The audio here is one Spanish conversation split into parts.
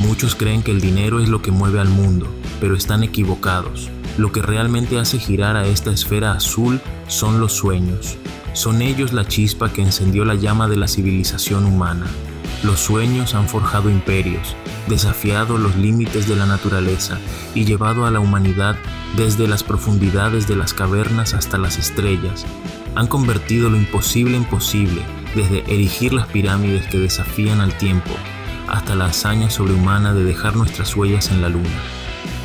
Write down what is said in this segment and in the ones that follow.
Muchos creen que el dinero es lo que mueve al mundo, pero están equivocados. Lo que realmente hace girar a esta esfera azul son los sueños. Son ellos la chispa que encendió la llama de la civilización humana. Los sueños han forjado imperios, desafiado los límites de la naturaleza y llevado a la humanidad desde las profundidades de las cavernas hasta las estrellas. Han convertido lo imposible en posible, desde erigir las pirámides que desafían al tiempo, hasta la hazaña sobrehumana de dejar nuestras huellas en la luna.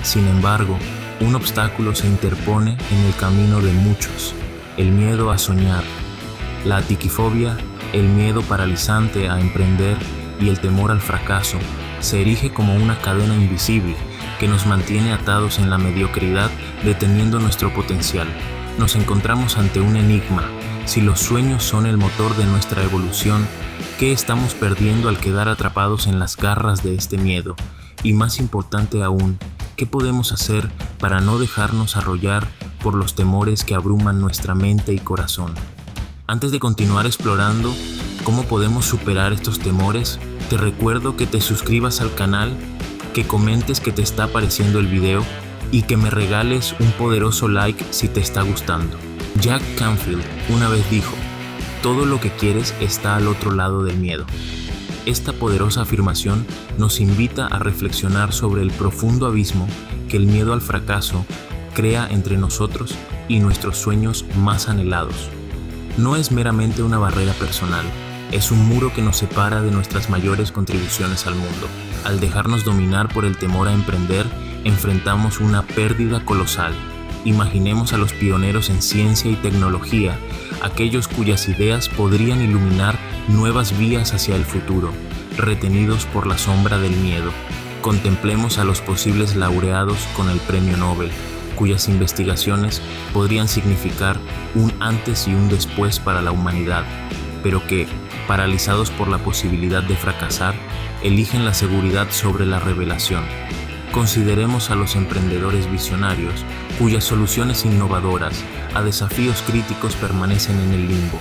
Sin embargo, un obstáculo se interpone en el camino de muchos: el miedo a soñar. La atiquifobia, el miedo paralizante a emprender y el temor al fracaso, se erige como una cadena invisible que nos mantiene atados en la mediocridad, deteniendo nuestro potencial. Nos encontramos ante un enigma. Si los sueños son el motor de nuestra evolución, ¿qué estamos perdiendo al quedar atrapados en las garras de este miedo? Y más importante aún, ¿qué podemos hacer para no dejarnos arrollar por los temores que abruman nuestra mente y corazón? Antes de continuar explorando cómo podemos superar estos temores, te recuerdo que te suscribas al canal, que comentes qué te está pareciendo el video y que me regales un poderoso like si te está gustando. Jack Canfield una vez dijo: todo lo que quieres está al otro lado del miedo. Esta poderosa afirmación nos invita a reflexionar sobre el profundo abismo que el miedo al fracaso crea entre nosotros y nuestros sueños más anhelados. No es meramente una barrera personal, es un muro que nos separa de nuestras mayores contribuciones al mundo. Al dejarnos dominar por el temor a emprender, enfrentamos una pérdida colosal. Imaginemos a los pioneros en ciencia y tecnología, aquellos cuyas ideas podrían iluminar nuevas vías hacia el futuro, retenidos por la sombra del miedo. Contemplemos a los posibles laureados con el Premio Nobel, cuyas investigaciones podrían significar un antes y un después para la humanidad, pero que, paralizados por la posibilidad de fracasar, eligen la seguridad sobre la revelación. Consideremos a los emprendedores visionarios, cuyas soluciones innovadoras a desafíos críticos permanecen en el limbo.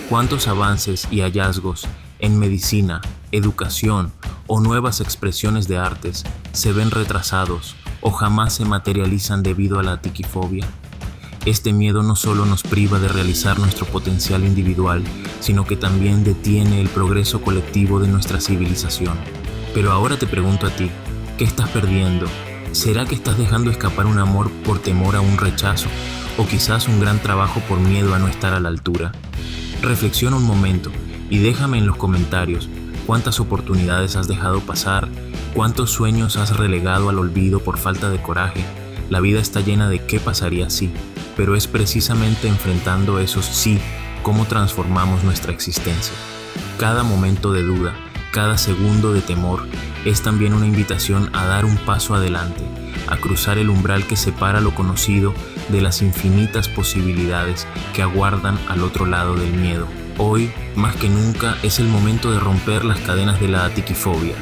¿Cuántos avances y hallazgos en medicina, educación o nuevas expresiones de artes se ven retrasados o jamás se materializan debido a la atiquifobia? Este miedo no solo nos priva de realizar nuestro potencial individual, sino que también detiene el progreso colectivo de nuestra civilización. Pero ahora te pregunto a ti, ¿qué estás perdiendo? ¿Será que estás dejando escapar un amor por temor a un rechazo? ¿O quizás un gran trabajo por miedo a no estar a la altura? Reflexiona un momento y déjame en los comentarios cuántas oportunidades has dejado pasar, cuántos sueños has relegado al olvido por falta de coraje. La vida está llena de qué pasaría si, pero es precisamente enfrentando esos sí cómo transformamos nuestra existencia. Cada momento de duda, cada segundo de temor, es también una invitación a dar un paso adelante, a cruzar el umbral que separa lo conocido de las infinitas posibilidades que aguardan al otro lado del miedo. Hoy, más que nunca, es el momento de romper las cadenas de la atiquifobia,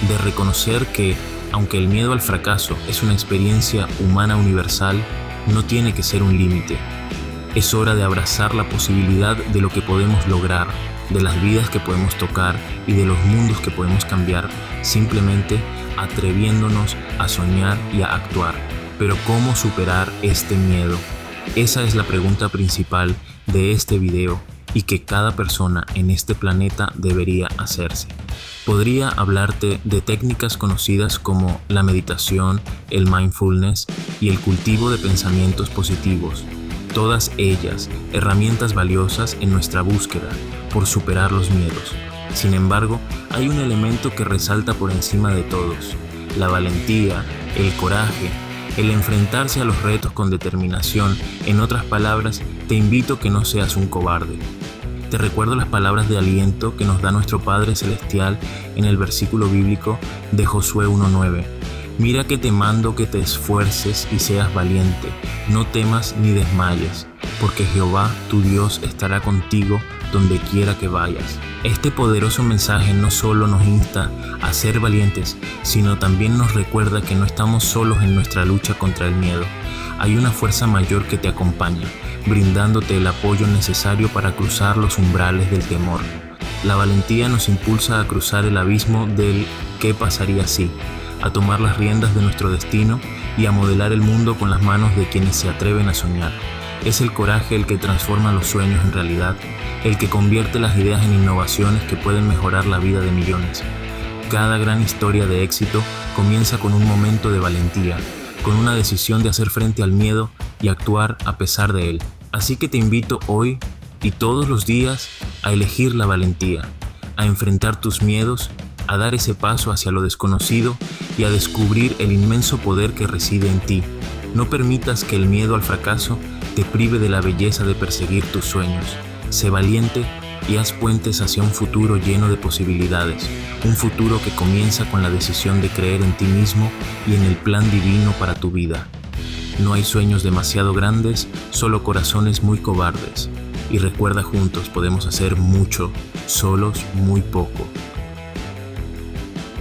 de reconocer que, aunque el miedo al fracaso es una experiencia humana universal, no tiene que ser un límite. Es hora de abrazar la posibilidad de lo que podemos lograr, de las vidas que podemos tocar y de los mundos que podemos cambiar, simplemente atreviéndonos a soñar y a actuar. Pero ¿cómo superar este miedo? Esa es la pregunta principal de este video y que cada persona en este planeta debería hacerse. Podría hablarte de técnicas conocidas como la meditación, el mindfulness y el cultivo de pensamientos positivos. Todas ellas herramientas valiosas en nuestra búsqueda por superar los miedos. Sin embargo, hay un elemento que resalta por encima de todos: la valentía, el coraje, el enfrentarse a los retos con determinación. En otras palabras, te invito a que no seas un cobarde. Te recuerdo las palabras de aliento que nos da nuestro Padre Celestial en el versículo bíblico de Josué 1:9. Mira que te mando que te esfuerces y seas valiente, no temas ni desmayes, porque Jehová tu Dios estará contigo donde quiera que vayas. Este poderoso mensaje no solo nos insta a ser valientes, sino también nos recuerda que no estamos solos en nuestra lucha contra el miedo. Hay una fuerza mayor que te acompaña, brindándote el apoyo necesario para cruzar los umbrales del temor. La valentía nos impulsa a cruzar el abismo del ¿qué pasaría si?, a tomar las riendas de nuestro destino y a modelar el mundo con las manos de quienes se atreven a soñar. Es el coraje el que transforma los sueños en realidad, el que convierte las ideas en innovaciones que pueden mejorar la vida de millones. Cada gran historia de éxito comienza con un momento de valentía, con una decisión de hacer frente al miedo y actuar a pesar de él. Así que te invito hoy y todos los días a elegir la valentía, a enfrentar tus miedos, a dar ese paso hacia lo desconocido y a descubrir el inmenso poder que reside en ti. No permitas que el miedo al fracaso te prive de la belleza de perseguir tus sueños. Sé valiente y haz puentes hacia un futuro lleno de posibilidades, un futuro que comienza con la decisión de creer en ti mismo y en el plan divino para tu vida. No hay sueños demasiado grandes, solo corazones muy cobardes. Y recuerda, juntos podemos hacer mucho, solos muy poco.